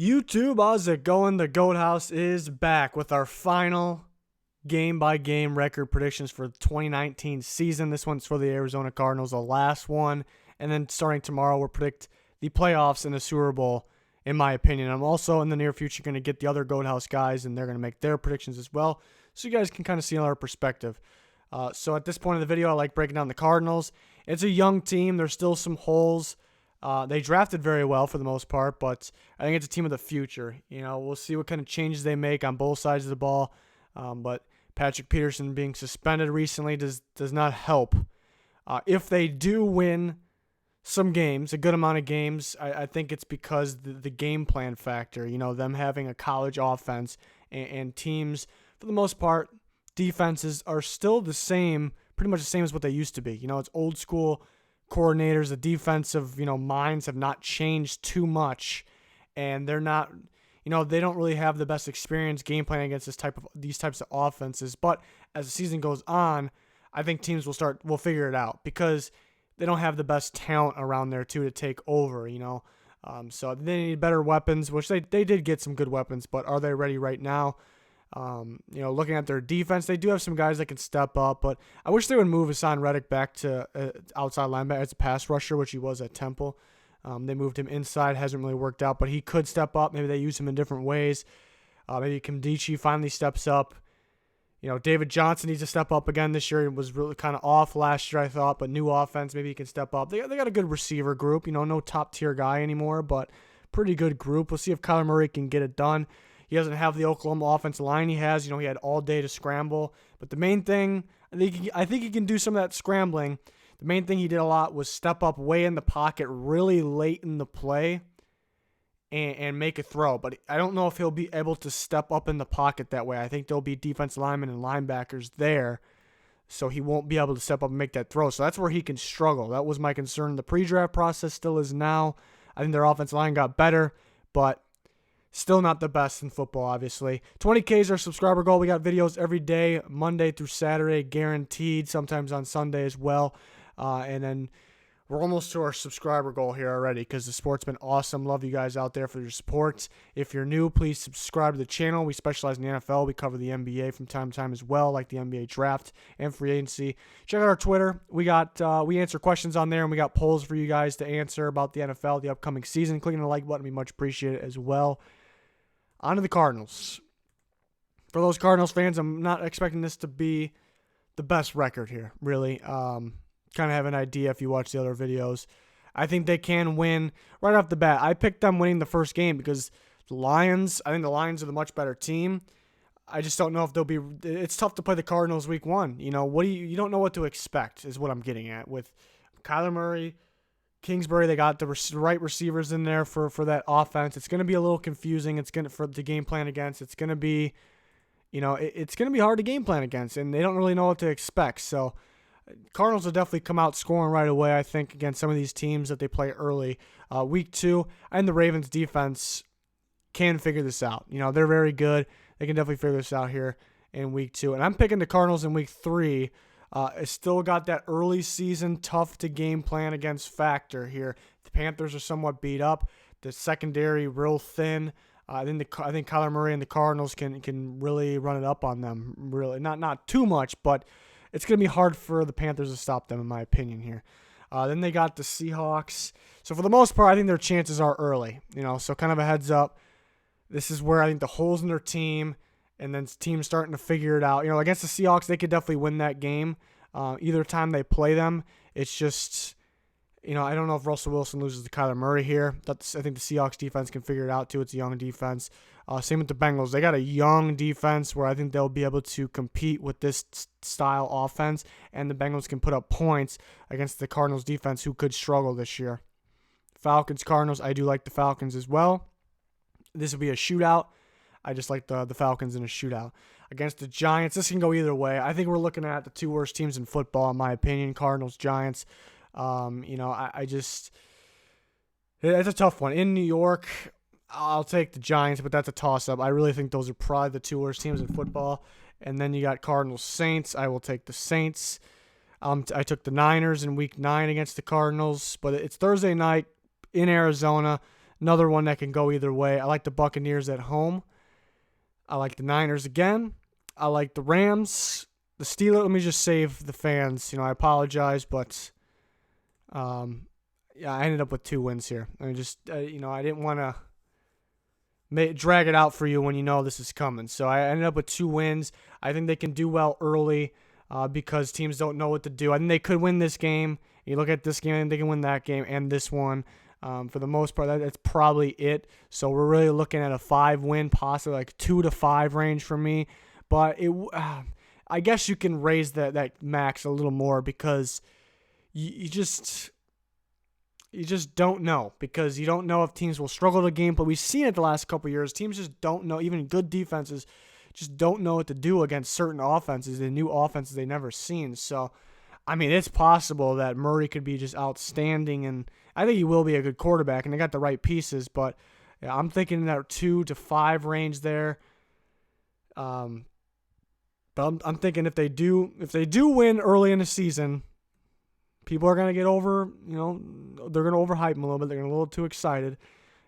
YouTube, how's it going? The Goat House is back with our final game-by-game record predictions for the 2019 season. This one's for the Arizona Cardinals, the last one. And then starting tomorrow, we'll predict the playoffs and the Super Bowl, in my opinion. I'm also, in the near future, going to get the other Goat House guys, and they're going to make their predictions as well, so you guys can kind of see our perspective. So at this point in the video, I like breaking down the Cardinals. It's a young team. There's still some holes. They drafted very well for the most part, but I think it's a team of the future. We'll see what kind of changes they make on both sides of the ball. But Patrick Peterson being suspended recently does not help. If they do win some games, a good amount of games, I think it's because the game plan factor, them having a college offense and teams, for the most part, defenses are still the same, pretty much the same as what they used to be. It's old school coordinators. The defensive, minds have not changed too much, and they're not, they don't really have the best experience game planning against these types of offenses. But as the season goes on, I think teams will figure it out because they don't have the best talent around there too to take over. So they need better weapons, which they did get some good weapons, but are they ready right now? Looking at their defense, they do have some guys that can step up, but I wish they would move Hassan Reddick back to outside linebacker as a pass rusher, which he was at Temple. They moved him inside, hasn't really worked out, but he could step up. Maybe they use him in different ways. Maybe Kimdichie finally steps up. David Johnson needs to step up again this year. He was really kind of off last year, I thought, but new offense, maybe he can step up. They got a good receiver group, no top tier guy anymore, but pretty good group. We'll see if Kyler Murray can get it done. He doesn't have the Oklahoma offensive line he has. He had all day to scramble. But the main thing, I think he can do some of that scrambling. The main thing he did a lot was step up way in the pocket really late in the play and make a throw. But I don't know if he'll be able to step up in the pocket that way. I think there'll be defensive linemen and linebackers there, so he won't be able to step up and make that throw. So that's where he can struggle. That was my concern. The pre-draft process still is now. I think their offensive line got better, but still not the best in football, obviously. 20K is our subscriber goal. We got videos every day, Monday through Saturday, guaranteed, sometimes on Sunday as well. And then we're almost to our subscriber goal here already because the sport's been awesome. Love you guys out there for your support. If you're new, please subscribe to the channel. We specialize in the NFL. We cover the NBA from time to time as well, like the NBA draft and free agency. Check out our Twitter. We answer questions on there, and we got polls for you guys to answer about the NFL, the upcoming season. Clicking the like button would be much appreciated as well. On to the Cardinals. For those Cardinals fans, I'm not expecting this to be the best record here, really. Kind of have an idea if you watch the other videos. I think they can win right off the bat. I picked them winning the first game because I think the Lions are the much better team. I just don't know if they'll be. It's tough to play the Cardinals week one. You don't know what to expect is what I'm getting at. With Kyler Murray, Kingsbury, they got the right receivers in there for that offense. It's going to be a little confusing. For the game plan against. It's going to be, it's going to be hard to game plan against, and they don't really know what to expect. So Cardinals will definitely come out scoring right away, I think, against some of these teams that they play early. Week two, and the Ravens defense can figure this out. They're very good. They can definitely figure this out here in week two. And I'm picking the Cardinals in week three. It's still got that early season tough to game plan against factor here. The Panthers are somewhat beat up. The secondary real thin. I think Kyler Murray and the Cardinals can really run it up on them. Really, not too much, but it's going to be hard for the Panthers to stop them, in my opinion here. Then they got the Seahawks. So for the most part, I think their chances are early. So kind of a heads up. This is where I think the holes in their team, and then teams starting to figure it out. Against the Seahawks, they could definitely win that game. Either time they play them, it's just, I don't know if Russell Wilson loses to Kyler Murray here. I think the Seahawks defense can figure it out too. It's a young defense. Same with the Bengals. They got a young defense where I think they'll be able to compete with this style offense, and the Bengals can put up points against the Cardinals defense, who could struggle this year. Falcons, Cardinals, I do like the Falcons as well. This will be a shootout. I just like the Falcons in a shootout. Against the Giants, this can go either way. I think we're looking at the two worst teams in football, in my opinion, Cardinals, Giants. It's a tough one. In New York, I'll take the Giants, but that's a toss-up. I really think those are probably the two worst teams in football. And then you got Cardinals, Saints. I will take the Saints. I took the Niners in week 9 against the Cardinals, but it's Thursday night in Arizona. Another one that can go either way. I like the Buccaneers at home. I like the Niners again. I like the Rams. The Steelers, let me just save the fans. I apologize, but yeah, I ended up with 2 wins here. I mean, just, I didn't want to drag it out for you when you know this is coming. So I ended up with 2 wins. I think they can do well early because teams don't know what to do. I think they could win this game. You look at this game, they can win that game and this one. For the most part, that's probably it. So we're really looking at a 5-win, possibly like 2 to 5 range for me. But I guess you can raise that max a little more because you just don't know, because you don't know if teams will struggle to game. But we've seen it the last couple of years. Teams just don't know. Even good defenses just don't know what to do against certain offenses, the new offenses they've never seen. So, I mean, it's possible that Murray could be just outstanding, and I think he will be a good quarterback, and they got the right pieces. But yeah, I'm thinking that 2 to 5 range there. But I'm thinking if they do win early in the season, people are gonna get over. They're gonna overhype them a little bit. They're gonna get a little too excited.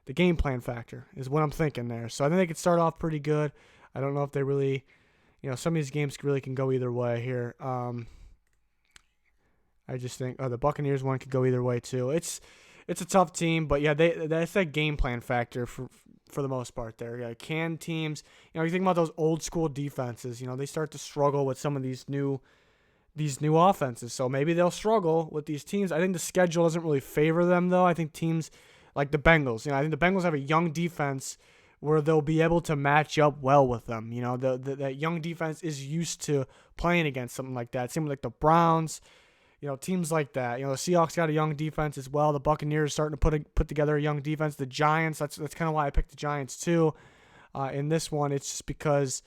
The game plan factor is what I'm thinking there. So I think they could start off pretty good. I don't know if they really, some of these games really can go either way here. I just think the Buccaneers one could go either way too. It's a tough team, but yeah, that's that game plan factor for the most part there. Yeah, can teams, you think about those old school defenses, they start to struggle with some of these new offenses. So maybe they'll struggle with these teams. I think the schedule doesn't really favor them though. I think teams like the Bengals, I think the Bengals have a young defense where they'll be able to match up well with them. That young defense is used to playing against something like that. Same with like the Browns. Teams like that. The Seahawks got a young defense as well. The Buccaneers starting to put together a young defense. The Giants, that's kind of why I picked the Giants too. In this one, it's just because,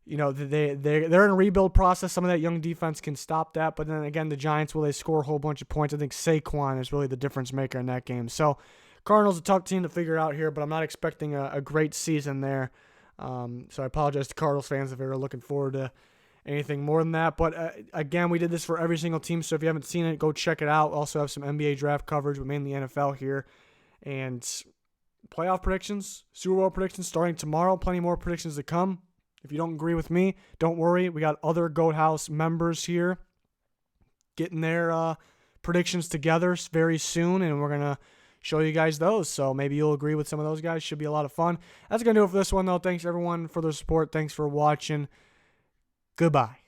they're in a rebuild process. Some of that young defense can stop that. But then again, the Giants, will they score a whole bunch of points? I think Saquon is really the difference maker in that game. So Cardinals, a tough team to figure out here, but I'm not expecting a great season there. So I apologize to Cardinals fans if they're looking forward to anything more than that. But again, we did this for every single team, so if you haven't seen it, go check it out. Also have some NBA draft coverage, but mainly NFL here. And playoff predictions, Super Bowl predictions starting tomorrow. Plenty more predictions to come. If you don't agree with me, don't worry. We got other Goat House members here getting their predictions together very soon, and we're going to show you guys those. So maybe you'll agree with some of those guys. Should be a lot of fun. That's going to do it for this one, though. Thanks, everyone, for their support. Thanks for watching. Goodbye.